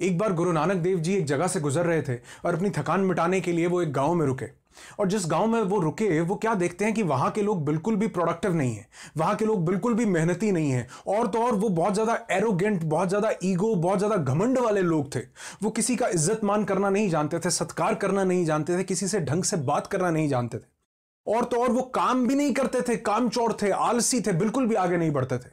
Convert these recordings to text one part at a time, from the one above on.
एक बार गुरु नानक देव जी एक जगह से गुजर रहे थे और अपनी थकान मिटाने के लिए वो एक गांव में रुके। और जिस गांव में वो रुके वो क्या देखते हैं कि वहां के लोग बिल्कुल भी प्रोडक्टिव नहीं है, वहां के लोग बिल्कुल भी मेहनती नहीं है। और तो और वो बहुत ज्यादा एरोगेंट, बहुत ज्यादा ईगो, बहुत ज्यादा घमंड वाले लोग थे। वो किसी का इज्जत मान करना नहीं जानते थे, सत्कार करना नहीं जानते थे, किसी से ढंग से बात करना नहीं जानते थे। और तो और वो काम भी नहीं करते थे, कामचोर थे, आलसी थे, बिल्कुल भी आगे नहीं बढ़ते थे।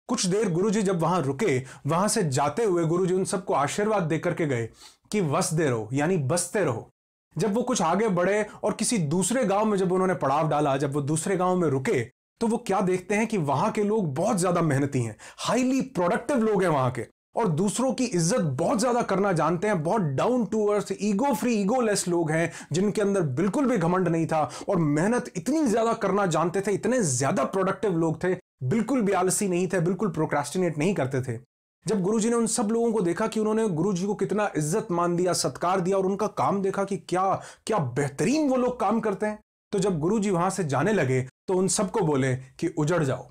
कुछ देर गुरुजी जब वहां रुके, वहां से जाते हुए गुरुजी उन सबको आशीर्वाद देकर के गए कि वसदे रहो, यानी बसते रहो। जब वो कुछ आगे बढ़े और किसी दूसरे गांव में जब उन्होंने पड़ाव डाला, जब वो दूसरे गांव में रुके, तो वो क्या देखते हैं कि वहां के लोग बहुत ज्यादा मेहनती हैं, हाईली प्रोडक्टिव लोग हैं वहां के, और दूसरों की इज्जत बहुत ज्यादा करना जानते हैं, बहुत down to earth, ego free, egoless लोग हैं, जिनके अंदर बिल्कुल भी घमंड नहीं था और मेहनत इतनी ज्यादा करना जानते थे, इतने ज्यादा प्रोडक्टिव लोग थे, बिल्कुल भी आलसी नहीं थे, बिल्कुल प्रोक्रेस्टिनेट नहीं करते थे। जब गुरुजी ने उन सब लोगों को देखा कि उन्होंने गुरुजी को कितना इज्जत मान दिया, सत्कार दिया, और उनका काम देखा कि क्या क्या बेहतरीन वो लोग काम करते हैं, तो जब गुरुजी वहां से जाने लगे तो उन सबको बोले कि उजड़ जाओ।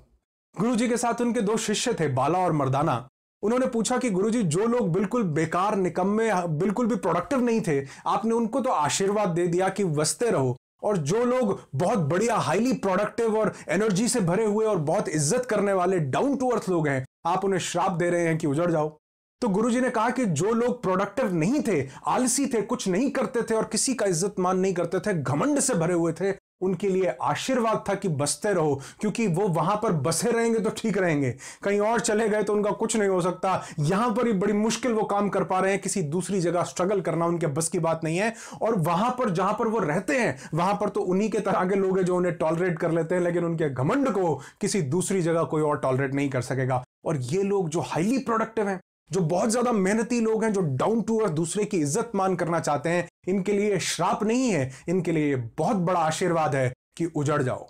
गुरुजी के साथ उनके 2 शिष्य थे, बाला और मर्दाना। उन्होंने पूछा कि गुरुजी, जो लोग बिल्कुल बेकार, निकम्मे, बिल्कुल भी प्रोडक्टिव नहीं थे, आपने उनको तो आशीर्वाद दे दिया कि वसते रहो, और जो लोग बहुत बढ़िया, हाईली प्रोडक्टिव और एनर्जी से भरे हुए और बहुत इज्जत करने वाले, डाउन टू अर्थ लोग हैं, आप उन्हें श्राप दे रहे हैं कि उजड़ जाओ। तो गुरुजी ने कहा कि जो लोग प्रोडक्टिव नहीं थे, आलसी थे, कुछ नहीं करते थे और किसी का इज्जत मान नहीं करते थे, घमंड से भरे हुए थे, उनके लिए आशीर्वाद था कि बसते रहो, क्योंकि वो वहां पर बसे रहेंगे तो ठीक रहेंगे, कहीं और चले गए तो उनका कुछ नहीं हो सकता। यहां पर ही बड़ी मुश्किल वो काम कर पा रहे हैं, किसी दूसरी जगह स्ट्रगल करना उनके बस की बात नहीं है। और वहां पर जहां पर वो रहते हैं, वहां पर तो उन्हीं के तरह के लोग हैं जो उन्हें टॉलरेट कर लेते हैं, लेकिन उनके घमंड को किसी दूसरी जगह कोई और टॉलरेट नहीं कर सकेगा। और ये लोग जो हाईली प्रोडक्टिव हैं, जो बहुत ज्यादा मेहनती लोग हैं, जो डाउन टू अर्थ, दूसरे की इज्जत मान करना चाहते हैं, इनके लिए श्राप नहीं है, इनके लिए बहुत बड़ा आशीर्वाद है कि उजड़ जाओ।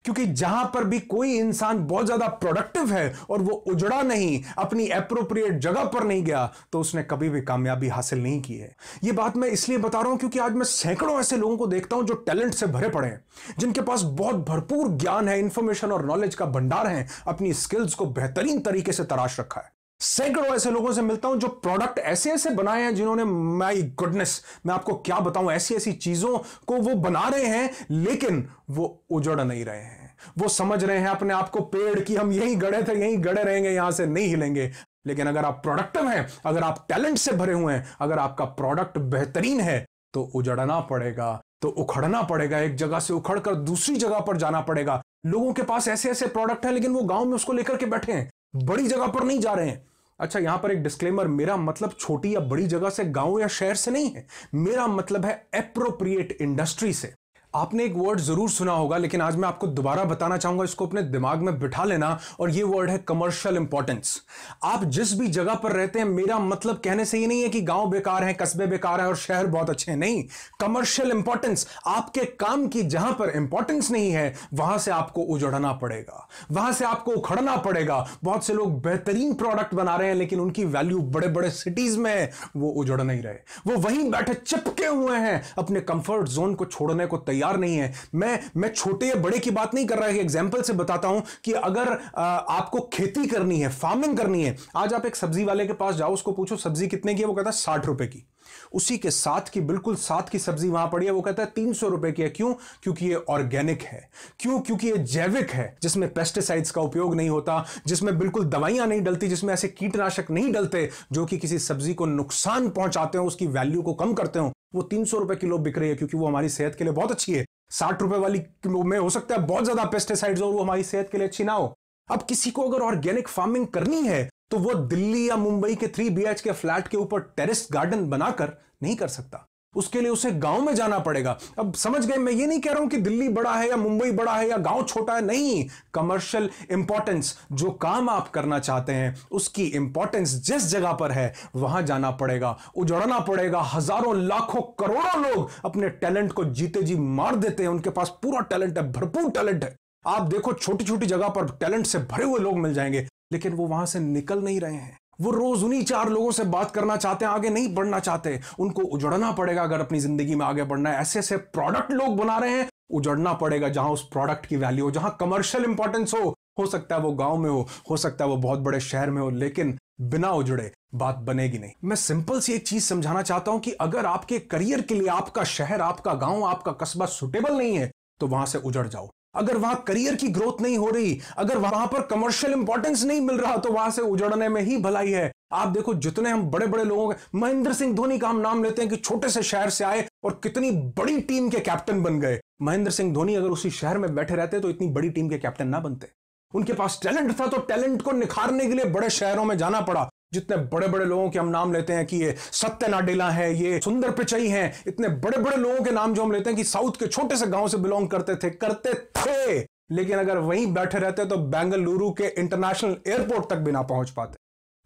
क्योंकि जहां पर भी कोई इंसान बहुत ज्यादा प्रोडक्टिव है और वो उजड़ा नहीं, अपनी एप्रोप्रिएट जगह पर नहीं गया, तो उसने कभी भी कामयाबी हासिल नहीं की है। ये बात मैं इसलिए बता रहा हूं क्योंकि आज मैं सैकड़ों ऐसे लोगों को देखता हूं जो टैलेंट से भरे पड़े हैं, जिनके पास बहुत भरपूर ज्ञान है, इंफॉर्मेशन और नॉलेज का भंडार है, अपनी स्किल्स को बेहतरीन तरीके से तराश रखा है। सैकड़ों ऐसे लोगों से मिलता हूं जो प्रोडक्ट ऐसे ऐसे बनाए हैं, जिन्होंने, माय गुडनेस, मैं आपको क्या बताऊं, ऐसी ऐसी चीजों को वो बना रहे हैं, लेकिन वो उजड़ नहीं रहे हैं। वो समझ रहे हैं अपने आप को पेड़ की, हम यहीं गड़े थे, यहीं गड़े रहेंगे, यहां से नहीं हिलेंगे। लेकिन अगर आप प्रोडक्टिव हैं, अगर आप टैलेंट से भरे हुए हैं, अगर आपका प्रोडक्ट बेहतरीन है, तो उजड़ना पड़ेगा, तो उखड़ना पड़ेगा, एक जगह से उखड़कर दूसरी जगह पर जाना पड़ेगा। लोगों के पास ऐसे ऐसे प्रोडक्ट है, लेकिन वो गांव में उसको लेकर के बैठे हैं, बड़ी जगह पर नहीं जा रहे हैं। अच्छा, यहां पर एक डिस्क्लेमर, मेरा मतलब छोटी या बड़ी जगह से, गांव या शहर से नहीं है, मेरा मतलब है एप्रोप्रिएट इंडस्ट्री से। आपने एक वर्ड जरूर सुना होगा, लेकिन आज मैं आपको दोबारा बताना चाहूंगा, इसको अपने दिमाग में बिठा लेना, और ये वर्ड है कमर्शियल इंपॉर्टेंस। आप जिस भी जगह पर रहते हैं, मेरा मतलब कहने से ये नहीं है कि गांव बेकार है, कस्बे बेकार है और शहर बहुत अच्छे हैं, नहीं। कमर्शियल इंपॉर्टेंस, आपके काम की जहां पर इंपॉर्टेंस नहीं है, वहां से आपको उजड़ना पड़ेगा, वहां से आपको उखड़ना पड़ेगा। बहुत से लोग बेहतरीन प्रोडक्ट बना रहे हैं, लेकिन उनकी वैल्यू बड़े बड़े सिटीज में है, वो उजड़ नहीं रहे, वो वहीं बैठे चिपके हुए हैं, अपने कंफर्ट जोन को छोड़ने को तैयार नहीं है। मैं छोटे या बड़े की बात नहीं कर रहा है, एग्जांपल से बताता हूं कि अगर आपको खेती करनी है, फार्मिंग करनी है, आज आप एक सब्जी वाले के पास जाओ, उसको पूछो सब्जी कितने की है, वो कहता है 60 रुपए की। उसी के साथ की, बिल्कुल साथ की सब्जी वहां पड़ी है, वो कहता है 300 रुपए की है। क्यों? क्योंकि ये ऑर्गेनिक है। क्यों? क्योंकि ये जैविक है, जिसमें पेस्टिसाइड्स का उपयोग नहीं होता, जिसमें बिल्कुल दवाइयां नहीं डलती, जिसमें ऐसे कीटनाशक नहीं डलते जो कि किसी सब्जी को नुकसान पहुंचाते हो, उसकी वैल्यू को कम करते हो। वो 300 रुपए किलो बिक रही है क्योंकि वो हमारी सेहत के लिए बहुत अच्छी है। 60 रुपए वाली में हो सकता है बहुत ज्यादा पेस्टिसाइड्स और वो हमारी सेहत के लिए अच्छी ना हो। अब किसी को अगर ऑर्गेनिक फार्मिंग करनी है, तो वो दिल्ली या मुंबई के 3 BHK फ्लैट के ऊपर टेरेस गार्डन बनाकर नहीं कर सकता, उसके लिए उसे गांव में जाना पड़ेगा। अब समझ गए, मैं ये नहीं कह रहा हूं कि दिल्ली बड़ा है या मुंबई बड़ा है या गांव छोटा है, नहीं। कमर्शियल इंपॉर्टेंस, जो काम आप करना चाहते हैं उसकी इंपॉर्टेंस जिस जगह पर है वहां जाना पड़ेगा, उजड़ना पड़ेगा। हजारों, लाखों, करोड़ों लोग अपने टैलेंट को जीते जी मार देते हैं, उनके पास पूरा टैलेंट है, भरपूर टैलेंट है। आप देखो, छोटी छोटी जगह पर टैलेंट से भरे हुए लोग मिल जाएंगे, लेकिन वो वहां से निकल नहीं रहे हैं। वो रोज उन्हीं 4 लोगों से बात करना चाहते हैं, आगे नहीं बढ़ना चाहते। उनको उजड़ना पड़ेगा अगर अपनी जिंदगी में आगे बढ़ना है। ऐसे ऐसे प्रोडक्ट लोग बना रहे हैं, उजड़ना पड़ेगा जहां उस प्रोडक्ट की वैल्यू हो, जहां कमर्शियल इंपॉर्टेंस हो सकता है वो गांव में हो सकता है वो बहुत बड़े शहर में हो, लेकिन बिना उजड़े बात बनेगी नहीं। मैं सिंपल सी एक चीज समझाना चाहता हूं कि अगर आपके करियर के लिए आपका शहर, आपका गांव, आपका कस्बा सुटेबल नहीं है तो वहां से उजड़ जाओ। अगर वहां करियर की ग्रोथ नहीं हो रही, अगर वहां पर कमर्शियल इंपॉर्टेंस नहीं मिल रहा, तो वहां से उजड़ने में ही भलाई है। आप देखो जितने हम बड़े बड़े लोगों के, महेंद्र सिंह धोनी का हम नाम लेते हैं कि छोटे से शहर से आए और कितनी बड़ी टीम के कैप्टन बन गए। महेंद्र सिंह धोनी अगर उसी शहर में बैठे रहते तो इतनी बड़ी टीम के कैप्टन ना बनते। उनके पास टैलेंट था तो टैलेंट को निखारने के लिए बड़े शहरों में जाना पड़ा। जितने बड़े बड़े लोगों के हम नाम लेते हैं कि ये सत्य नाडेला है, ये सुंदर पिचई हैं, इतने बड़े बड़े लोगों के नाम जो हम लेते हैं कि साउथ के छोटे से गांव से बिलोंग करते थे, लेकिन अगर वहीं बैठे रहते तो बेंगलुरु के इंटरनेशनल एयरपोर्ट तक भी ना पहुंच पाते।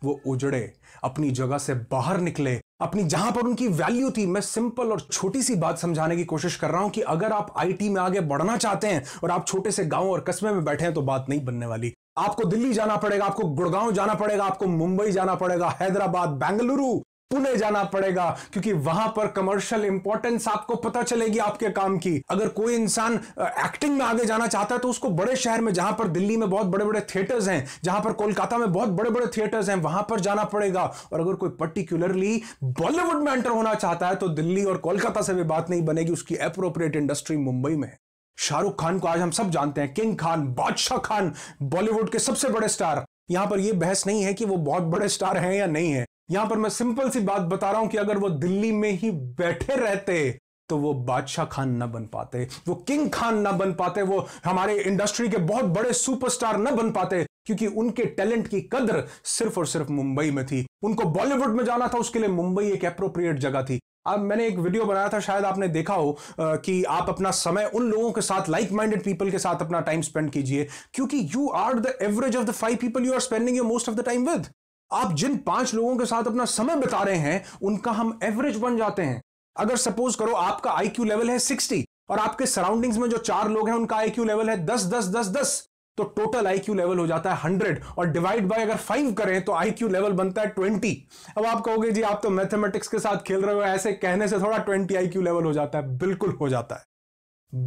वो उजड़े, अपनी जगह से बाहर निकले, अपनी जहां पर उनकी वैल्यू थी। मैं सिंपल और छोटी सी बात समझाने की कोशिश कर रहा हूं कि अगर आप आईटी में आगे बढ़ना चाहते हैं और आप छोटे से गांव और कस्बे में बैठे हैं तो बात नहीं बनने वाली। आपको दिल्ली जाना पड़ेगा, आपको गुड़गांव जाना पड़ेगा, आपको मुंबई जाना पड़ेगा, हैदराबाद, बेंगलुरु, पुणे जाना पड़ेगा, क्योंकि वहां पर कमर्शियल इंपॉर्टेंस आपको पता चलेगी आपके काम की। अगर कोई इंसान एक्टिंग में आगे जाना चाहता है तो उसको बड़े शहर में, जहां पर दिल्ली में बहुत बड़े बड़े थिएटर्स हैं, जहां पर कोलकाता में बहुत बड़े बड़े थिएटर्स हैं, वहां पर जाना पड़ेगा। और अगर कोई पर्टिकुलरली बॉलीवुड में एंटर होना चाहता है तो दिल्ली और कोलकाता से भी बात नहीं बनेगी, उसकी एप्रोप्रिएट इंडस्ट्री मुंबई में है। शाहरुख खान को आज हम सब जानते हैं, किंग खान, बादशाह खान, बॉलीवुड के सबसे बड़े स्टार। यहां पर यह बहस नहीं है कि वो बहुत बड़े स्टार हैं या नहीं है। यहां पर मैं सिंपल सी बात बता रहा हूं कि अगर वो दिल्ली में ही बैठे रहते तो वो बादशाह खान ना बन पाते, वो किंग खान ना बन पाते, वो हमारे इंडस्ट्री के बहुत बड़े सुपरस्टार ना बन पाते, क्योंकि उनके टैलेंट की कदर सिर्फ और सिर्फ मुंबई में थी। उनको बॉलीवुड में जाना था, उसके लिए मुंबई एक एप्रोप्रिएट जगह थी। अब मैंने एक वीडियो बनाया था, शायद आपने देखा हो, कि आप अपना समय उन लोगों के साथ, लाइक माइंडेड पीपल के साथ अपना टाइम स्पेंड कीजिए, क्योंकि you are the average of the 5 people you are spending your most of the time with. आप जिन 5 लोगों के साथ अपना समय बिता रहे हैं उनका हम एवरेज बन जाते हैं। अगर सपोज करो आपका आईक्यू लेवल है 60 और आपके सराउंडिंग्स में जो 4 लोग हैं उनका आईक्यू लेवल है 10 10 10 10, तो टोटल आईक्यू लेवल हो जाता है 100, और डिवाइड बाय अगर 5 करें तो आईक्यू लेवल बनता है 20। अब आप कहोगे जी आप तो मैथमेटिक्स के साथ खेल रहे हो, ऐसे कहने से थोड़ा 20 आईक्यू लेवल हो जाता है। बिल्कुल हो जाता है,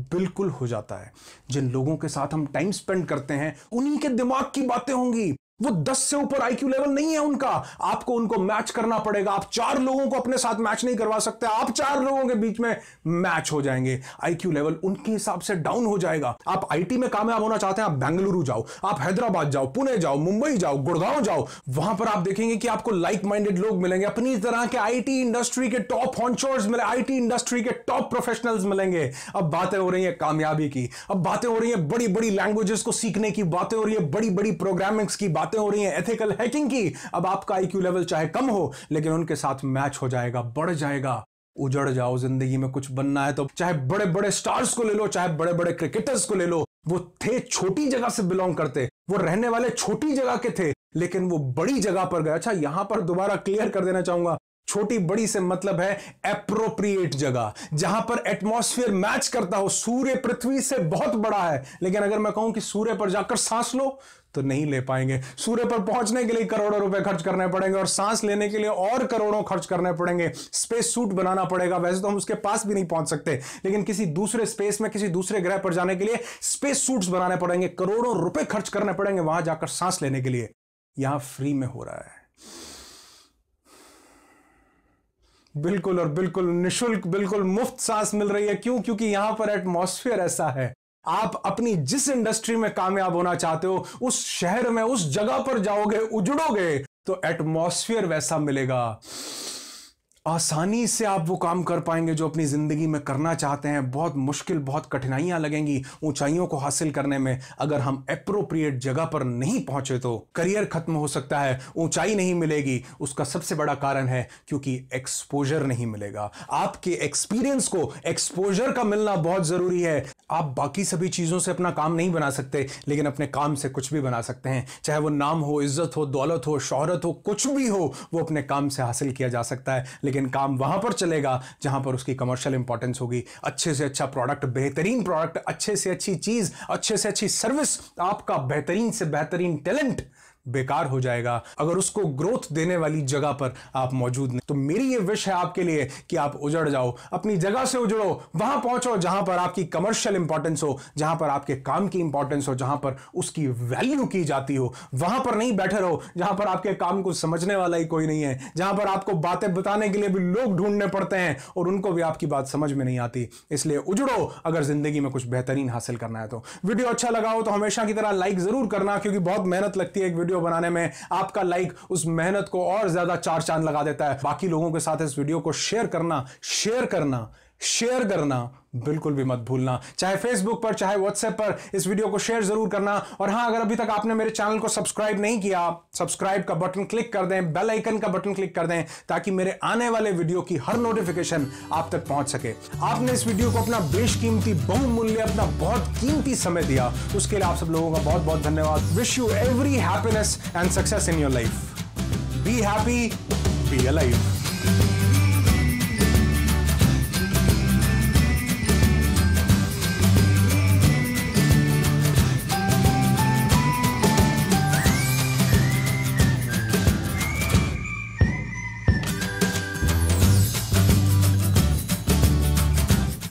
बिल्कुल हो जाता है। जिन लोगों के साथ हम टाइम स्पेंड करते हैं उन्हीं के दिमाग की बातें होंगी। वो 10 से ऊपर आईक्यू लेवल नहीं है उनका, आपको उनको मैच करना पड़ेगा। आप 4 लोगों को अपने साथ मैच नहीं करवा सकते, आप 4 लोगों के बीच में मैच हो जाएंगे, आईक्यू लेवल उनके हिसाब से डाउन हो जाएगा। आप आईटी में कामयाब होना चाहते हैं, आप बेंगलुरु जाओ, आप हैदराबाद जाओ, पुणे जाओ, मुंबई जाओ, गुड़गांव जाओ, वहां पर आप देखेंगे कि आपको लाइक माइंडेड लोग मिलेंगे, अपनी तरह के आईटी इंडस्ट्री के टॉप हॉन्चर्स मिले, आईटी इंडस्ट्री के टॉप प्रोफेशनल्स मिलेंगे। अब बातें हो रही है कामयाबी की, अब बातें हो रही है बड़ी बड़ी लैंग्वेजेस को सीखने की, बातें हो रही है बड़ी बड़ी प्रोग्रामिंग्स की, बातें हो रही है एथिकल हैकिंग की। अब आपका आईक्यू लेवल चाहे कम हो लेकिन उनके साथ मैच हो जाएगा, बढ़ जाएगा। उजड़ जाओ जिंदगी में कुछ बनना है तो चाहे बड़े बड़े स्टार्स को ले लो, चाहे बड़े बड़े क्रिकेटर्स को ले लो, वो थे छोटी जगह से बिलोंग करते, वो रहने वाले छोटी जगह के थे, लेकिन वो बड़ी जगह पर गए। अच्छा, यहां पर दोबारा क्लियर कर देना चाहूंगा, छोटी बड़ी से मतलब है एप्रोप्रिएट जगह, जहां पर एटमॉस्फेयर मैच करता हो। सूर्य पृथ्वी से बहुत बड़ा है, लेकिन अगर मैं कहूं कि सूर्य पर जाकर सांस लो तो नहीं ले पाएंगे। सूर्य पर पहुंचने के लिए करोड़ों रुपए खर्च करने पड़ेंगे और सांस लेने के लिए और करोड़ों खर्च करने पड़ेंगे। स्पेस सूट बनाना पड़ेगा, वैसे तो हम उसके पास भी नहीं पहुंच सकते, लेकिन किसी दूसरे स्पेस में, किसी दूसरे ग्रह पर जाने के लिए स्पेस सूट्स बनाने पड़ेंगे, करोड़ों रुपए खर्च करने पड़ेंगे वहां जाकर सांस लेने के लिए। यहां फ्री में हो रहा है, बिल्कुल और बिल्कुल निशुल्क, बिल्कुल मुफ्त सांस मिल रही है। क्यों? क्योंकि यहां पर एटमॉस्फेयर ऐसा है। आप अपनी जिस इंडस्ट्री में कामयाब होना चाहते हो उस शहर में, उस जगह पर जाओगे, उजड़ोगे तो एटमॉस्फेयर वैसा मिलेगा, आसानी से आप वो काम कर पाएंगे जो अपनी जिंदगी में करना चाहते हैं। बहुत मुश्किल, बहुत कठिनाइयां लगेंगी ऊंचाइयों को हासिल करने में। अगर हम एप्रोप्रिएट जगह पर नहीं पहुंचे तो करियर खत्म हो सकता है, ऊंचाई नहीं मिलेगी। उसका सबसे बड़ा कारण है क्योंकि एक्सपोजर नहीं मिलेगा। आपके एक्सपीरियंस को एक्सपोजर का मिलना बहुत जरूरी है। आप बाकी सभी चीजों से अपना काम नहीं बना सकते, लेकिन अपने काम से कुछ भी बना सकते हैं। चाहे वो नाम हो, इज्जत हो, दौलत हो, शोहरत हो, कुछ भी हो, वो अपने काम से हासिल किया जा सकता है। लेकिन काम वहां पर चलेगा जहां पर उसकी कमर्शियल इंपॉर्टेंस होगी। अच्छे से अच्छा प्रोडक्ट, बेहतरीन प्रोडक्ट, अच्छे से अच्छी चीज, अच्छे से अच्छी सर्विस, आपका बेहतरीन से बेहतरीन टैलेंट बेकार हो जाएगा अगर उसको ग्रोथ देने वाली जगह पर आप मौजूद नहीं। तो मेरी ये विश है आपके लिए कि आप उजड़ जाओ, अपनी जगह से उजड़ो, वहां पहुंचो जहां पर आपकी कमर्शियल इंपॉर्टेंस हो, जहां पर आपके काम की इंपॉर्टेंस हो, जहां पर उसकी वैल्यू की जाती हो। वहां पर नहीं बैठे रहो जहां पर आपके काम को समझने वाला ही कोई नहीं है, जहां पर आपको बातें बताने के लिए भी लोग ढूंढने पड़ते हैं और उनको भी आपकी बात समझ में नहीं आती। इसलिए उजड़ो अगर जिंदगी में कुछ बेहतरीन हासिल करना है तो। वीडियो अच्छा लगा हो तो हमेशा की तरह लाइक जरूर करना, क्योंकि बहुत मेहनत लगती है एक वीडियो बनाने में। आपका लाइक उस मेहनत को और ज्यादा चार चांद लगा देता है। बाकी लोगों के साथ इस वीडियो को शेयर करना बिल्कुल भी मत भूलना, चाहे फेसबुक पर चाहे व्हाट्सएप पर इस वीडियो को शेयर जरूर करना। और हां, अगर अभी तक आपने मेरे चैनल को सब्सक्राइब नहीं किया, सब्सक्राइब का बटन क्लिक कर दें, बेल आइकन का बटन क्लिक कर दें, ताकि मेरे आने वाले वीडियो की हर नोटिफिकेशन आप तक पहुंच सके। आपने इस वीडियो को अपना बेशकीमती, बहुमूल्य, अपना बहुत कीमती समय दिया, उसके लिए आप सब लोगों का बहुत बहुत धन्यवाद। Wish you every happiness and success in your life. Be happy, be alive.